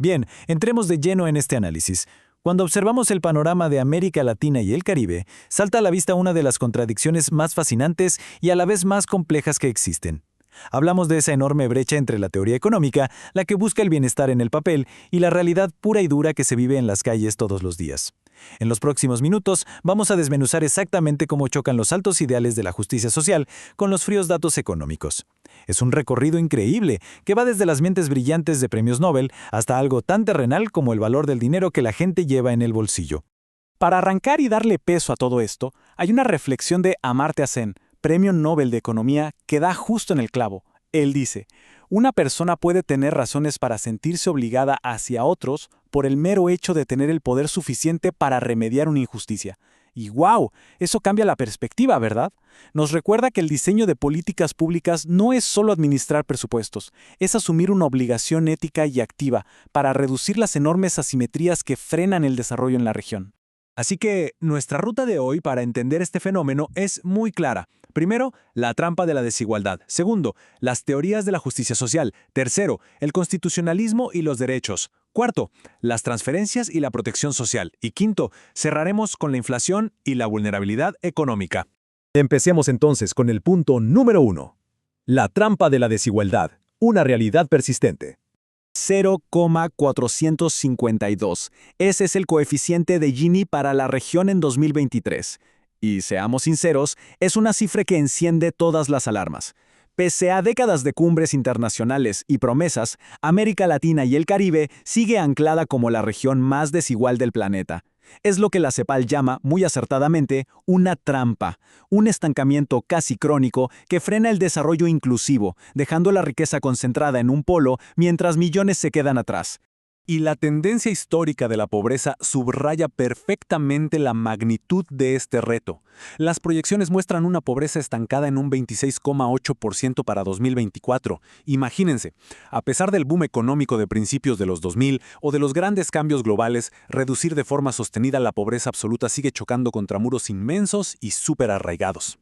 Bien, entremos de lleno en este análisis. Cuando observamos el panorama de América Latina y el Caribe, salta a la vista una de las contradicciones más fascinantes y a la vez más complejas que existen. Hablamos de esa enorme brecha entre la teoría económica, la que busca el bienestar en el papel, y la realidad pura y dura que se vive en las calles todos los días. En los próximos minutos vamos a desmenuzar exactamente cómo chocan los altos ideales de la justicia social con los fríos datos económicos. Es un recorrido increíble que va desde las mentes brillantes de premios Nobel hasta algo tan terrenal como el valor del dinero que la gente lleva en el bolsillo. Para arrancar y darle peso a todo esto, hay una reflexión de Amartya Sen, Premio Nobel de Economía, que da justo en el clavo. Él dice, una persona puede tener razones para sentirse obligada hacia otros por el mero hecho de tener el poder suficiente para remediar una injusticia. Y ¡wow! Eso cambia la perspectiva, ¿verdad? Nos recuerda que el diseño de políticas públicas no es solo administrar presupuestos, es asumir una obligación ética y activa para reducir las enormes asimetrías que frenan el desarrollo en la región. Así que nuestra ruta de hoy para entender este fenómeno es muy clara. Primero, la trampa de la desigualdad. Segundo, las teorías de la justicia social. Tercero, el constitucionalismo y los derechos. Cuarto, las transferencias y la protección social. Y quinto, cerraremos con la inflación y la vulnerabilidad económica. Empecemos entonces con el punto número 1. La trampa de la desigualdad, una realidad persistente. 0,452. Ese es el coeficiente de Gini para la región en 2023. Y seamos sinceros, es una cifra que enciende todas las alarmas. Pese a décadas de cumbres internacionales y promesas, América Latina y el Caribe sigue anclada como la región más desigual del planeta. Es lo que la CEPAL llama, muy acertadamente, una trampa, un estancamiento casi crónico que frena el desarrollo inclusivo, dejando la riqueza concentrada en un polo mientras millones se quedan atrás. Y la tendencia histórica de la pobreza subraya perfectamente la magnitud de este reto. Las proyecciones muestran una pobreza estancada en un 26,8% para 2024. Imagínense, a pesar del boom económico de principios de los 2000 o de los grandes cambios globales, reducir de forma sostenida la pobreza absoluta sigue chocando contra muros inmensos y súper arraigados.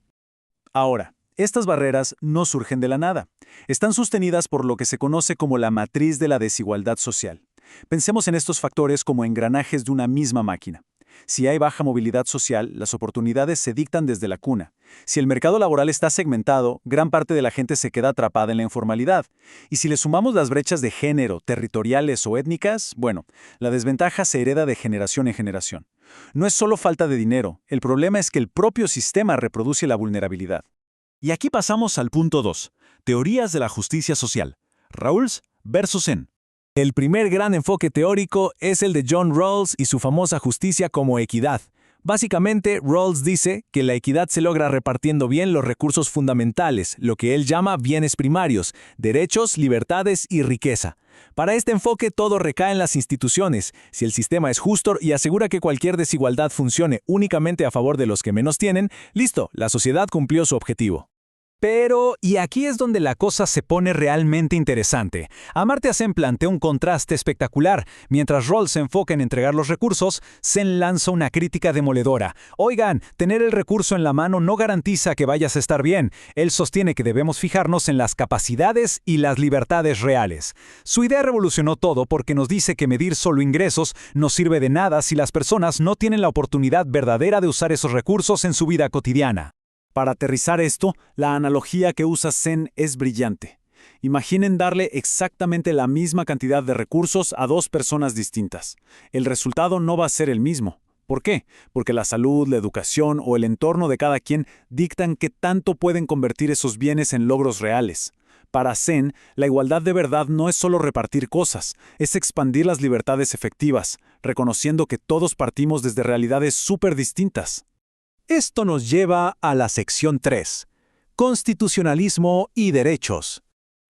Ahora, estas barreras no surgen de la nada. Están sostenidas por lo que se conoce como la matriz de la desigualdad social. Pensemos en estos factores como engranajes de una misma máquina. Si hay baja movilidad social, las oportunidades se dictan desde la cuna. Si el mercado laboral está segmentado, gran parte de la gente se queda atrapada en la informalidad. Y si le sumamos las brechas de género, territoriales o étnicas, bueno, la desventaja se hereda de generación en generación. No es solo falta de dinero, el problema es que el propio sistema reproduce la vulnerabilidad. Y aquí pasamos al punto 2, teorías de la justicia social. Rawls versus Sen. El primer gran enfoque teórico es el de John Rawls y su famosa justicia como equidad. Básicamente, Rawls dice que la equidad se logra repartiendo bien los recursos fundamentales, lo que él llama bienes primarios, derechos, libertades y riqueza. Para este enfoque todo recae en las instituciones. Si el sistema es justo y asegura que cualquier desigualdad funcione únicamente a favor de los que menos tienen, listo, la sociedad cumplió su objetivo. Pero, y aquí es donde la cosa se pone realmente interesante. Amartya Sen plantea un contraste espectacular. Mientras Rawls se enfoca en entregar los recursos, Sen lanza una crítica demoledora. Oigan, tener el recurso en la mano no garantiza que vayas a estar bien. Él sostiene que debemos fijarnos en las capacidades y las libertades reales. Su idea revolucionó todo porque nos dice que medir solo ingresos no sirve de nada si las personas no tienen la oportunidad verdadera de usar esos recursos en su vida cotidiana. Para aterrizar esto, la analogía que usa Sen es brillante. Imaginen darle exactamente la misma cantidad de recursos a dos personas distintas. El resultado no va a ser el mismo. ¿Por qué? Porque la salud, la educación o el entorno de cada quien dictan qué tanto pueden convertir esos bienes en logros reales. Para Sen, la igualdad de verdad no es solo repartir cosas, es expandir las libertades efectivas, reconociendo que todos partimos desde realidades súper distintas. Esto nos lleva a la sección 3, constitucionalismo y derechos.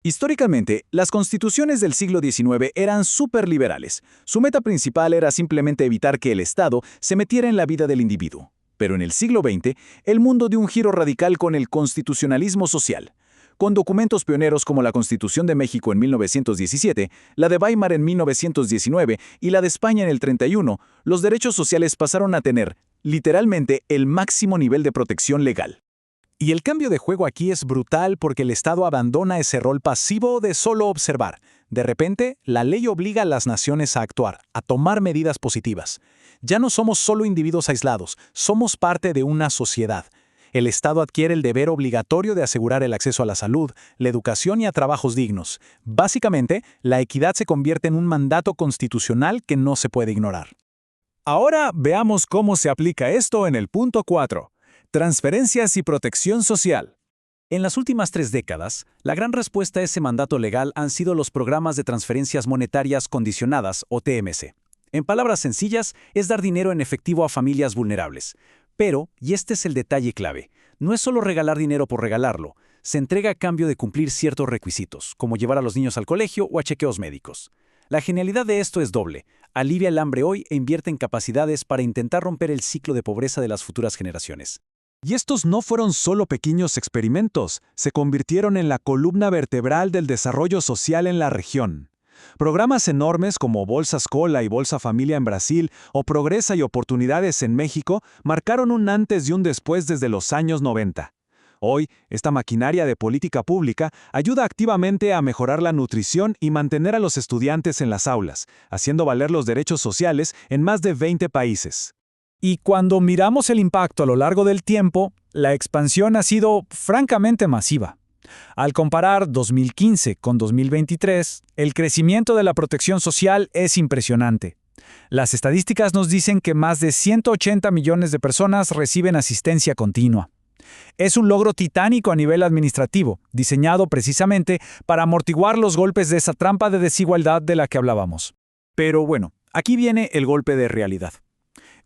Históricamente, las constituciones del siglo XIX eran superliberales. Su meta principal era simplemente evitar que el Estado se metiera en la vida del individuo. Pero en el siglo XX, el mundo dio un giro radical con el constitucionalismo social. Con documentos pioneros como la Constitución de México en 1917, la de Weimar en 1919 y la de España en el 31, los derechos sociales pasaron a tener, literalmente, el máximo nivel de protección legal. Y el cambio de juego aquí es brutal porque el Estado abandona ese rol pasivo de solo observar. De repente, la ley obliga a las naciones a actuar, a tomar medidas positivas. Ya no somos solo individuos aislados, somos parte de una sociedad. El Estado adquiere el deber obligatorio de asegurar el acceso a la salud, la educación y a trabajos dignos. Básicamente, la equidad se convierte en un mandato constitucional que no se puede ignorar. Ahora veamos cómo se aplica esto en el punto 4. Transferencias y protección social. En las últimas 3 décadas, la gran respuesta a ese mandato legal han sido los programas de transferencias monetarias condicionadas, o TMC. En palabras sencillas, es dar dinero en efectivo a familias vulnerables. Pero, y este es el detalle clave, no es solo regalar dinero por regalarlo, se entrega a cambio de cumplir ciertos requisitos, como llevar a los niños al colegio o a chequeos médicos. La genialidad de esto es doble: alivia el hambre hoy e invierte en capacidades para intentar romper el ciclo de pobreza de las futuras generaciones. Y estos no fueron solo pequeños experimentos, se convirtieron en la columna vertebral del desarrollo social en la región. Programas enormes como Bolsa Escola y Bolsa Familia en Brasil o Progresa y Oportunidades en México marcaron un antes y un después desde los años 90. Hoy, esta maquinaria de política pública ayuda activamente a mejorar la nutrición y mantener a los estudiantes en las aulas, haciendo valer los derechos sociales en más de 20 países. Y cuando miramos el impacto a lo largo del tiempo, la expansión ha sido francamente masiva. Al comparar 2015 con 2023, el crecimiento de la protección social es impresionante. Las estadísticas nos dicen que más de 180 millones de personas reciben asistencia continua. Es un logro titánico a nivel administrativo, diseñado precisamente para amortiguar los golpes de esa trampa de desigualdad de la que hablábamos. Pero bueno, aquí viene el golpe de realidad.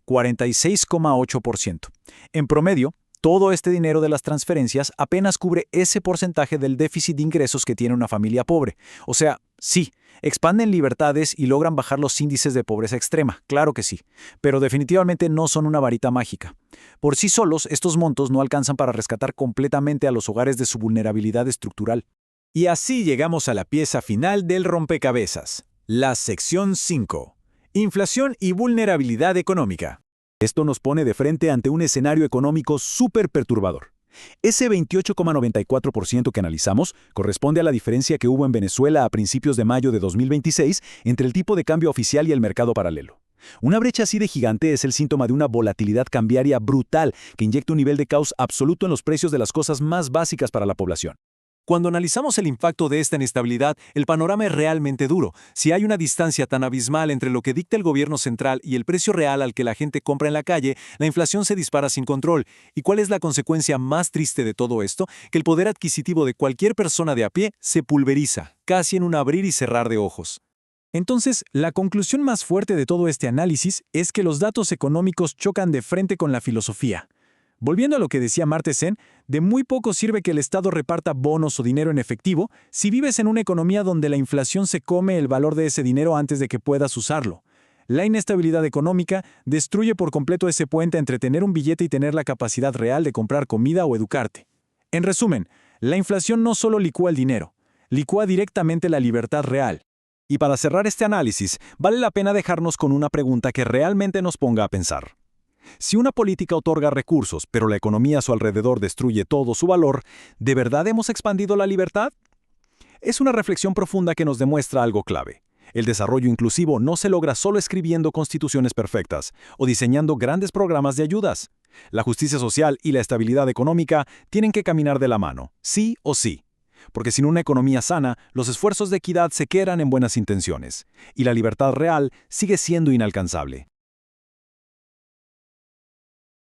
46,8%. En promedio, todo este dinero de las transferencias apenas cubre ese porcentaje del déficit de ingresos que tiene una familia pobre. O sea, sí, expanden libertades y logran bajar los índices de pobreza extrema, claro que sí, pero definitivamente no son una varita mágica. Por sí solos, estos montos no alcanzan para rescatar completamente a los hogares de su vulnerabilidad estructural. Y así llegamos a la pieza final del rompecabezas, la sección 5. Inflación y vulnerabilidad económica. Esto nos pone de frente ante un escenario económico súper perturbador. Ese 28,94% que analizamos corresponde a la diferencia que hubo en Venezuela a principios de mayo de 2026 entre el tipo de cambio oficial y el mercado paralelo. Una brecha así de gigante es el síntoma de una volatilidad cambiaria brutal que inyecta un nivel de caos absoluto en los precios de las cosas más básicas para la población. Cuando analizamos el impacto de esta inestabilidad, el panorama es realmente duro. Si hay una distancia tan abismal entre lo que dicta el gobierno central y el precio real al que la gente compra en la calle, la inflación se dispara sin control. ¿Y cuál es la consecuencia más triste de todo esto? Que el poder adquisitivo de cualquier persona de a pie se pulveriza, casi en un abrir y cerrar de ojos. Entonces, la conclusión más fuerte de todo este análisis es que los datos económicos chocan de frente con la filosofía. Volviendo a lo que decía Amartya Sen, de muy poco sirve que el Estado reparta bonos o dinero en efectivo si vives en una economía donde la inflación se come el valor de ese dinero antes de que puedas usarlo. La inestabilidad económica destruye por completo ese puente entre tener un billete y tener la capacidad real de comprar comida o educarte. En resumen, la inflación no solo licúa el dinero, licúa directamente la libertad real. Y para cerrar este análisis, vale la pena dejarnos con una pregunta que realmente nos ponga a pensar. Si una política otorga recursos, pero la economía a su alrededor destruye todo su valor, ¿de verdad hemos expandido la libertad? Es una reflexión profunda que nos demuestra algo clave. El desarrollo inclusivo no se logra solo escribiendo constituciones perfectas o diseñando grandes programas de ayudas. La justicia social y la estabilidad económica tienen que caminar de la mano, sí o sí. Porque sin una economía sana, los esfuerzos de equidad se quedan en buenas intenciones, y la libertad real sigue siendo inalcanzable.